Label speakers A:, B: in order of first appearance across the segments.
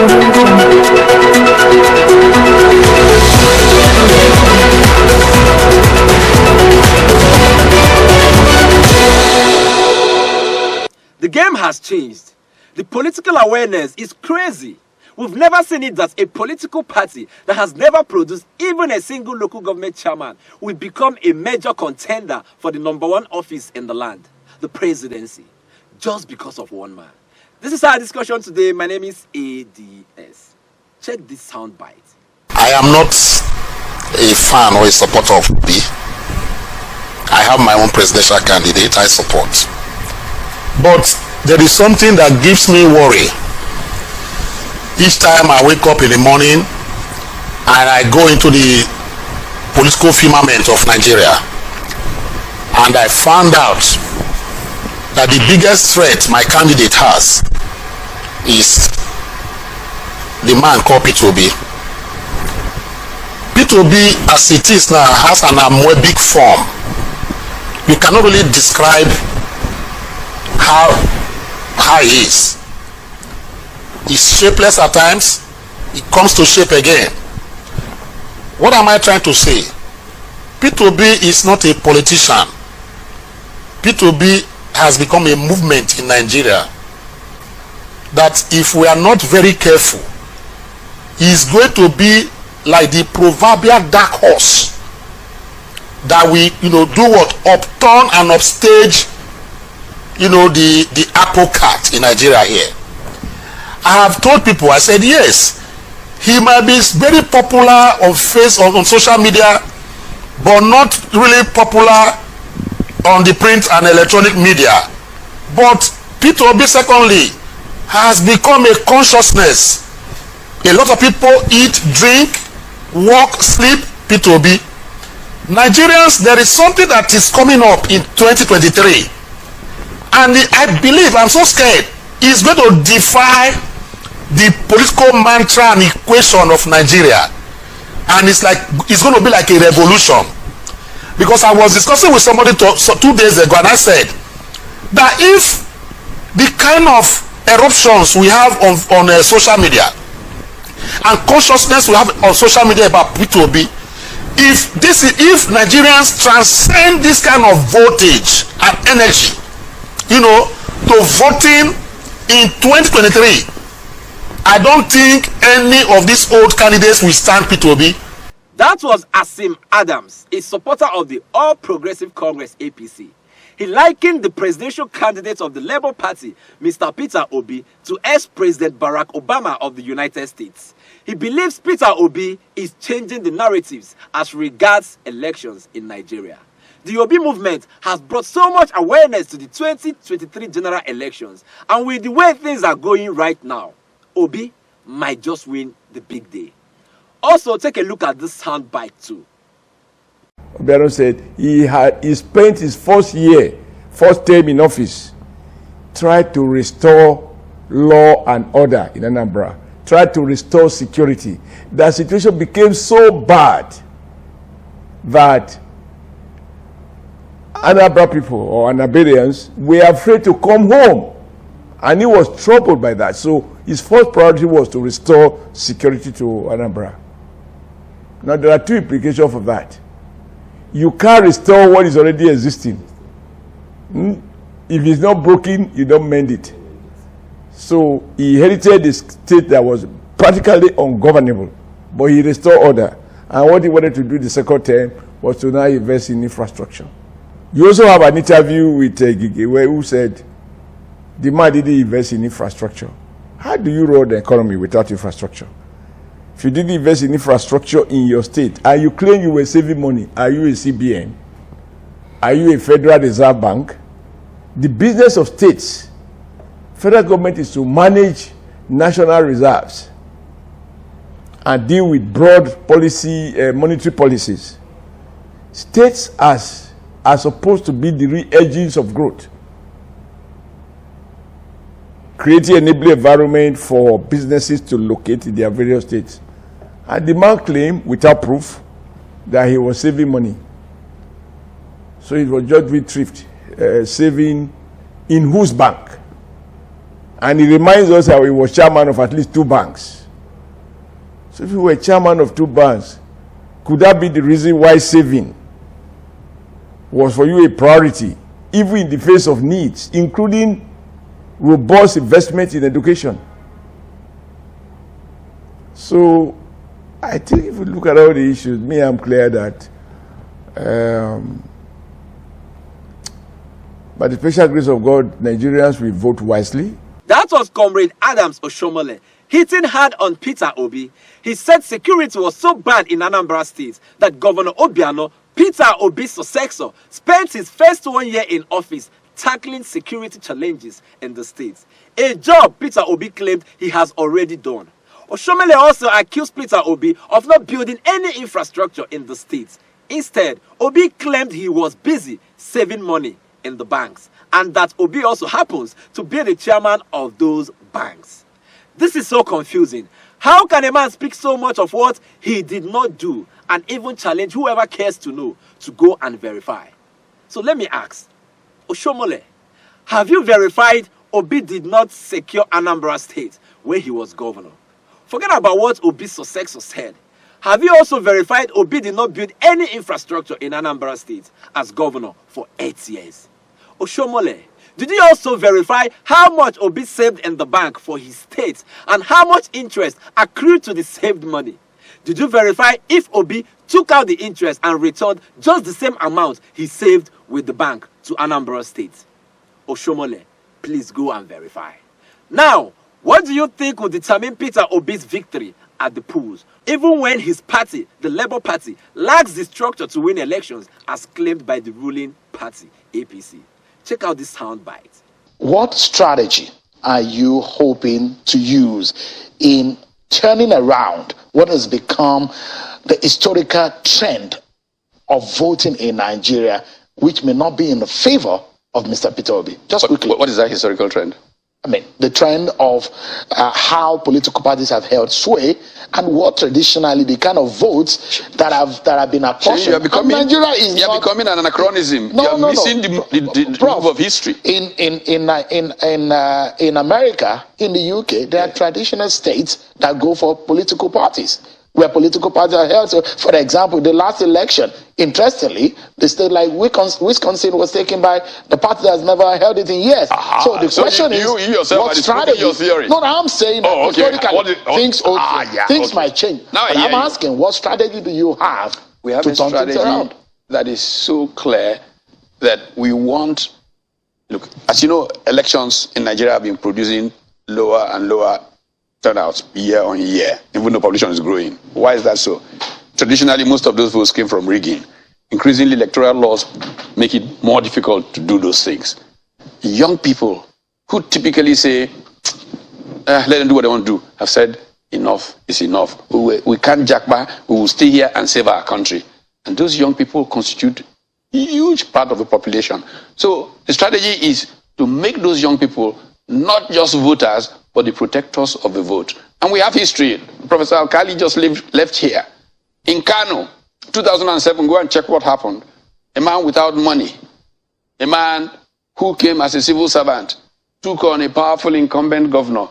A: The game has changed. The political awareness is crazy. We've never seen it that a political party that has never produced even a single local government chairman will become a major contender for the #1 office in the land, the presidency, just because of one man. This is our discussion today. My name is ADS. Check this soundbite.
B: I am not a fan or a supporter of B. I have my own presidential candidate I support. But there is something that gives me worry. Each time I wake up in the morning and I go into the political firmament of Nigeria and I found out that the biggest threat my candidate has is the man called P2B. P2B as it is now has an amoebic form. You cannot really describe how he is. He's shapeless at times. He comes to shape again. What am I trying to say? P2B is not a politician. P2B has become a movement in Nigeria that if we are not very careful, is going to be like the proverbial dark horse that we do what? Upturn and upstage the apple cart in Nigeria here. I have told people, I said yes, he might be very popular on social media, but not really popular on the print and electronic media. But P2B secondly has become a consciousness. A lot of people eat, drink, work, sleep, P2B. Nigerians, there is something that is coming up in 2023. And I believe, I'm so scared, it's going to defy the political mantra and equation of Nigeria. And it's going to be like a revolution. Because I was discussing with somebody 2 days ago and I said that if the kind of eruptions we have on social media and consciousness we have on social media about P2B, if Nigerians transcend this kind of voltage and energy, to voting in 2023, I don't think any of these old candidates will stand P2B.
A: That was Asim Adams, a supporter of the All Progressive Congress APC. He likened the presidential candidate of the Labour Party, Mr. Peter Obi, to ex-President Barack Obama of the United States. He believes Peter Obi is changing the narratives as regards elections in Nigeria. The Obi movement has brought so much awareness to the 2023 general elections, and with the way things are going right now, Obi might just win the big day. Also, take a look at this soundbite too.
C: Obiano said he spent his first term in office, tried to restore law and order in Anambra, tried to restore security. The situation became so bad that Anambra people or Anambarians were afraid to come home, and he was troubled by that. So his first priority was to restore security to Anambra. Now there are two implications of that. You can't restore what is already existing. If it's not broken, you don't mend it. So he inherited a state that was practically ungovernable, but he restored order. And what he wanted to do the second term was to now invest in infrastructure. You also have an interview with Gigewe who said the man didn't invest in infrastructure. How do you run the economy without infrastructure? If you didn't invest in infrastructure in your state and you claim you were saving money, are you a CBN? Are you a Federal Reserve Bank? The business of states, federal government, is to manage national reserves and deal with broad policy, monetary policies. States are supposed to be the real engines of growth, creating an enabling environment for businesses to locate in their various states. And the man claimed, without proof, that he was saving money. So it was just with thrift, saving in whose bank? And he reminds us how he was chairman of at least 2 banks. So if you were chairman of 2 banks, could that be the reason why saving was for you a priority, even in the face of needs, including robust investment in education? So I think if you look at all the issues, I'm clear that by the special grace of God, Nigerians will vote wisely.
A: That was Comrade Adams Oshiomhole hitting hard on Peter Obi. He said security was so bad in Anambra State that Governor Obiano, Peter Obi's successor, spent his first 1 year in office tackling security challenges in the state. A job Peter Obi claimed he has already done. Oshiomhole also accused Peter Obi of not building any infrastructure in the state. Instead, Obi claimed he was busy saving money in the banks, and that Obi also happens to be the chairman of those banks. This is so confusing. How can a man speak so much of what he did not do and even challenge whoever cares to know to go and verify? So let me ask, Oshiomhole, have you verified Obi did not secure Anambra State when he was governor? Forget about what Obi's successor said. Have you also verified Obi did not build any infrastructure in Anambra State as governor for 8 years? Oshiomhole, did you also verify how much Obi saved in the bank for his state and how much interest accrued to the saved money? Did you verify if Obi took out the interest and returned just the same amount he saved with the bank to Anambra State? Oshiomhole, please go and verify. Now, what do you think will determine Peter Obi's victory at the polls, even when his party, the Labour Party, lacks the structure to win elections as claimed by the ruling party, APC? Check out this soundbite.
D: What strategy are you hoping to use in turning around what has become the historical trend of voting in Nigeria, which may not be in the favor of Mr. Peter Obi? Just quickly.
E: What is that historical trend?
D: I mean, the trend of how political parties have held sway and what traditionally the kind of votes that have been apportioned.
E: You are becoming,
D: Nigeria is
E: becoming an anachronism.
D: No,
E: you are
D: no,
E: missing
D: no.
E: the
D: Prof,
E: move of history.
D: In America, in the UK, there are traditional states that go for political parties, where political parties are held. So, for example, the last election, interestingly, the state like Wisconsin was taken by the party that has never held it in years.
E: So the question is, you yourself what strategy? Your theory.
D: No, I'm saying that historically things might change.
E: Now
D: but I'm asking, what strategy do you have?
E: We have
D: to
E: a strategy that is so clear that we want. Look, as you know, elections in Nigeria have been producing lower and lower turnouts year on year, even though population is growing. Why is that so? Traditionally, most of those votes came from rigging. Increasingly, electoral laws make it more difficult to do those things. Young people who typically say, let them do what they want to do, have said, enough is enough. We can't jack back, we will stay here and save our country. And those young people constitute a huge part of the population. So the strategy is to make those young people not just voters, but the protectors of the vote. And we have history. Professor Alkali just left here. In Kano, 2007, go and check what happened. A man without money, a man who came as a civil servant, took on a powerful incumbent governor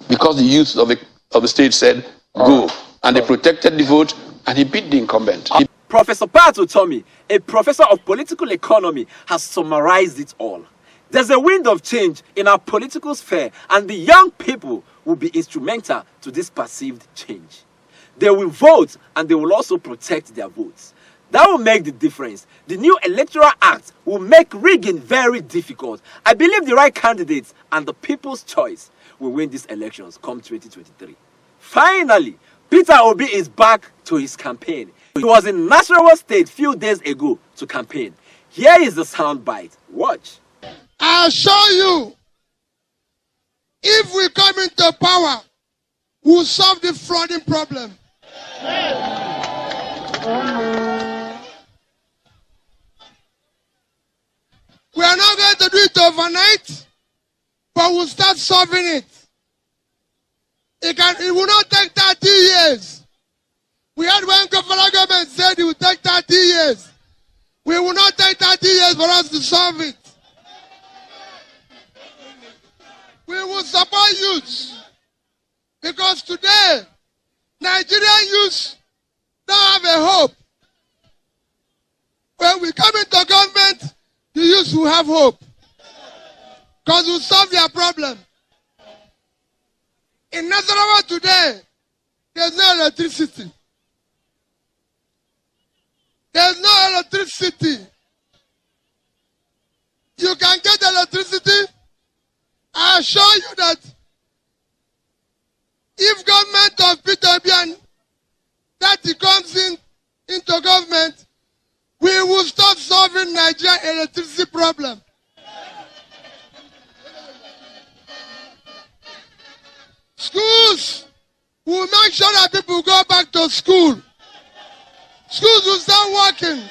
E: because the youth of the state said, go. And they protected the vote, and he beat the incumbent.
A: Professor Pato Tommy, a professor of political economy, has summarized it all. There's a wind of change in our political sphere, and the young people will be instrumental to this perceived change. They will vote, and they will also protect their votes. That will make the difference. The new Electoral Act will make rigging very difficult. I believe the right candidates and the people's choice will win these elections come 2023. Finally, Peter Obi is back to his campaign. He was in Nasarawa State few days ago to campaign. Here is the soundbite. Watch.
F: I'll show you. If we come into power, we'll solve the flooding problem. We are not going to do it overnight, but we'll start solving it. It will not take 30 years. We had one government said it will take 30 years. We will not take 30 years for us to solve it. We will solve support youth. Because today, Nigerian youth don't have a hope. When we come into government, the youth will have hope. Because we'll solve their problem. In Nasarawa today, there's no electricity. There's no electricity. You can get electricity. I assure you that if government of Peter Obi and that he comes into government, we will start solving Nigerian electricity problem. Schools will make sure that people go back to school. Schools will start working.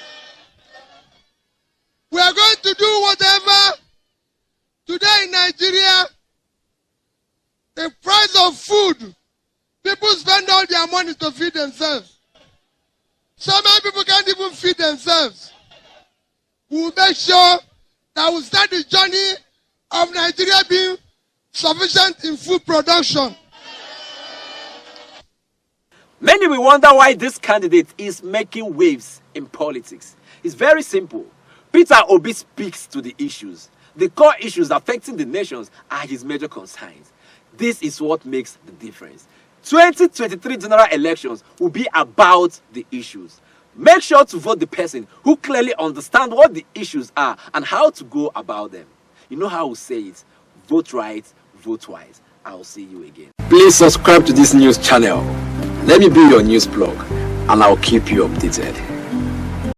F: We are going to do whatever. Today in Nigeria, the price of food, people spend all their money to feed themselves. So many people can't even feed themselves. We will make sure that we start the journey of Nigeria being sufficient in food production.
A: Many will wonder why this candidate is making waves in politics. It's very simple. Peter Obi speaks to the issues. The core issues affecting the nations are his major concerns. This is what makes the difference. 2023 general elections will be about the issues. Make sure to vote the person who clearly understands what the issues are and how to go about them. You know how we say it. Vote right, vote wise. I'll see you again. Please subscribe to this news channel. Let me be your news blog and I'll keep you updated.